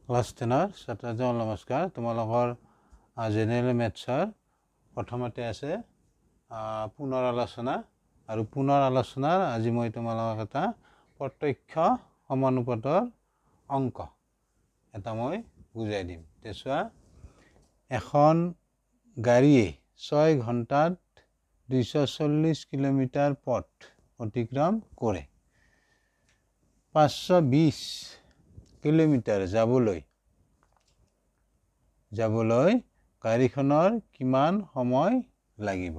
class 10 ছাত্ৰজন নমস্কাৰ তোমালোকৰ জেনেৰেল মেথছৰ প্ৰথমতে আছে পুনৰ আলোচনা আৰু পুনৰ আলোচনাৰ আজি মই তোমালোকক এটা প্ৰত্যক্ষ সমানুপাতৰ অংক এটা মই বুজাই দিম তেছোৱা এখন গাড়ীয়ে 6 ঘণ্টাত 240 কিলোমিটাৰ পথ অতিক্ৰম কৰে 520 কিলোমিটাৰ যাবলৈ গাড়ীখনৰ কিমান সময় লাগিব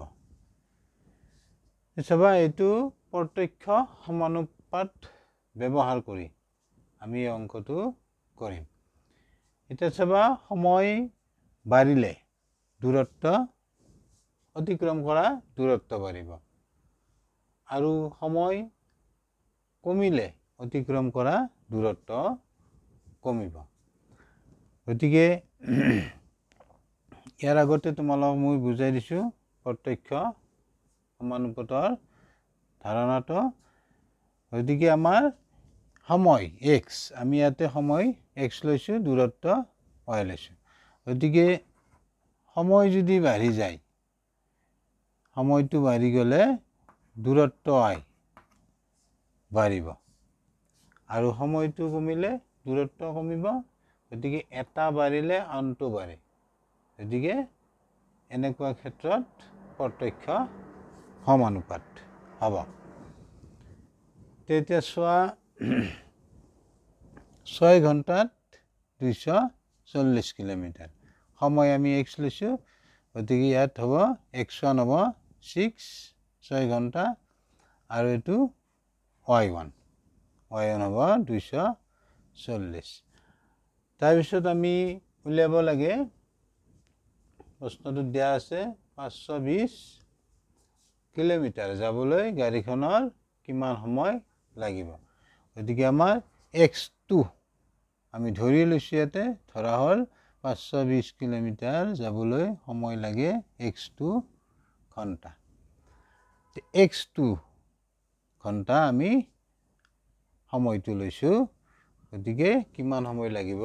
এছবা এটো প্ৰত্যক্ষ সমানুপাত ব্যৱহাৰ কৰি আমি অংকটো কৰিম এটা সবা সময় বাঢ়িলে দূৰত্ব অতিক্ৰম কৰা দূৰত্ব বাঢ়িব আৰু সময় কমিলে অতিক্ৰম কৰা দূৰত্ব কমিব গতিকে ইয়াৰ আগতে তোমালোক মই বুজাই দিছো প্ৰত্যক্ষ সমানুপাতৰ ধাৰণাটো গতিকে আমাৰ সময় x আমি ইয়াতে সময় x লৈছো দূৰত্ব y লৈছো গতিকে সময় যদি বাঢ়ি যায় সময়টো বাঢ়ি গলে দূৰত্ব y বাঢ়িব আৰু সময়টো কমিলে দূৰত্ব কমিব গতিকে এটা বাঢ়িলে আনটো বাঢ়ে গতিকে এনেকুৱা ক্ষেত্ৰত প্ৰত্যক্ষ সমানুপাত হ'ব তেতিয়া সোৱা 6 ঘণ্টাত 240 কিলোমিটাৰ সময় আমি x লৈছো গতিকে ইয়াত হ'ব x1 হ'ব 6 ঘণ্টা আৰু এটো y1 হ'ব 240 তাৰ পিছত আমি উলিয়াব লাগে প্ৰশ্নটো দিয়া আছে 520 কিলোমিটাৰ যাবলৈ গাড়ীখনৰ কিমান সময় লাগিব গতিকে আমাৰ x2 আমি ধৰি লৈছো ইয়াতে ধৰা হল 520 কিলোমিটাৰ যাবলৈ সময় লাগে x2 ঘণ্টা x2 ঘণ্টা আমি সময়টো লৈছো গতিকে কিমান সময় লাগিব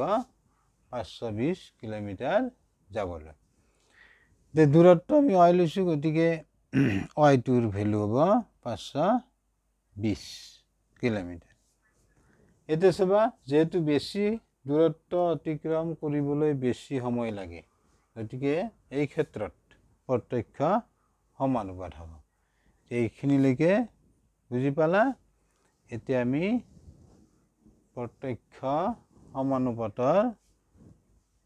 520 কিলোমিটাৰ যাবলৈ দূৰত্ব আমি y লৈছো গতিকে y টোৰ ভ্যালু হ'ব 520 কিলোমিটাৰ এতে সবা যেহেতু বেছি দূৰত্ব অতিক্ৰম কৰিবলৈ বেছি সময় লাগে গতিকে এই ক্ষেত্ৰত প্ৰত্যক্ষ সমানুপাত হ'ব এইখিনিলৈকে বুজি পালা এতিয়া আমি প্ৰত্যক্ষ সমানুপাতৰ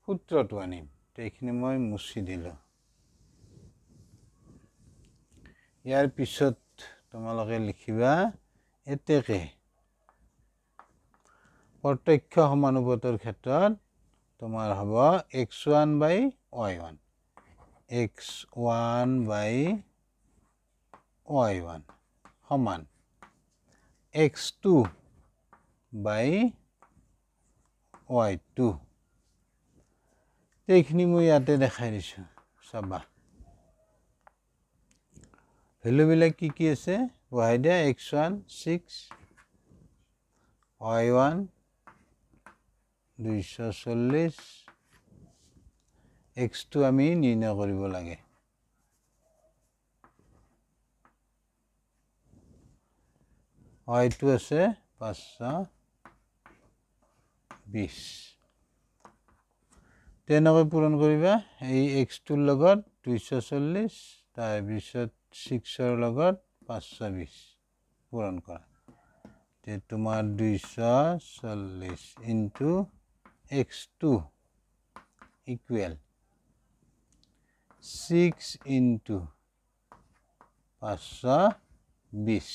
সূত্ৰটো আনিম এইখিনি মই মুছি দিলো ইয়াৰ পিছত তোমালোকে লিখিবা এতেকে প্ৰত্যক্ষ সমানুপাতৰ ক্ষেত্ৰত তোমাৰ হ'ব x1 by y1 x1 by y1 সমান x2 by y2 এইখিনি মই ইয়াতে দেখাই দিছো চাবা ভ্যালু বিলাক কি আছে বহাই দিয়া x1 6 y1 240 x2 আমি নিৰ্ণয় কৰিব লাগে y2 আছে 520 তেনেকৈ পূৰণ কৰিবা এই x2 ৰ লগত 240 তাৰ পিছত 6 ৰ লগত 520 পূৰণ কৰা তে তোমাৰ 240 into x2 equal 6 into 520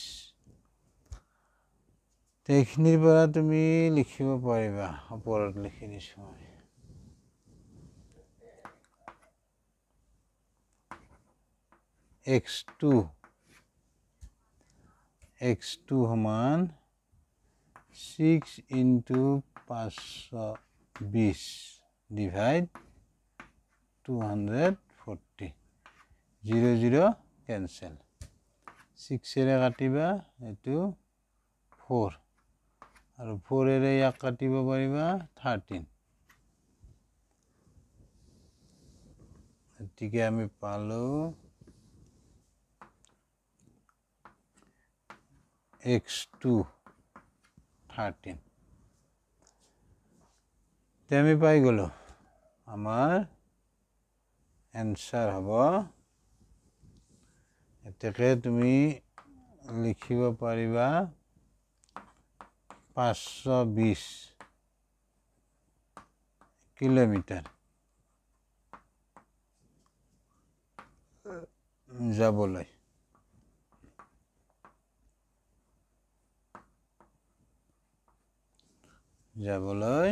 এইখিনিৰ পৰা তুমি লিখিব পাৰিবা ওপৰত লিখি দিছো x2 সমান 6 into 520 divide 240 0 0 cancel 6 এৰে কাটিবা এটো 4 আৰু 4 এৰে ইয়াক কাটিব পাৰিবা 13 এটিকে আমি পালো x2 13 তে আমি পাই গলো আমাৰ এনসাৰ হ'ব এটাকে তুমি লিখিব পাৰিবা 520 কিলোমিটার যাবলৈ যাবলৈ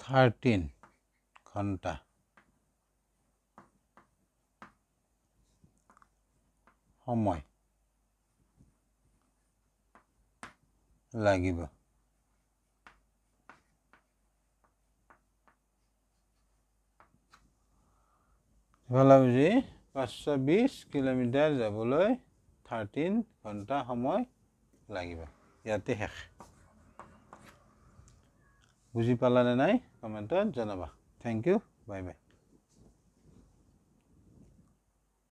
13 ঘণ্টা সময় লাগিব ভালা বুজি 520 কিলোমিটার যাবলৈ 13 ঘণ্টা সময় লাগিব ইয়াতে শেষ বুজি পালানে নাই কমেন্টত জনাবা থ্যাংক ইউ বাই বাই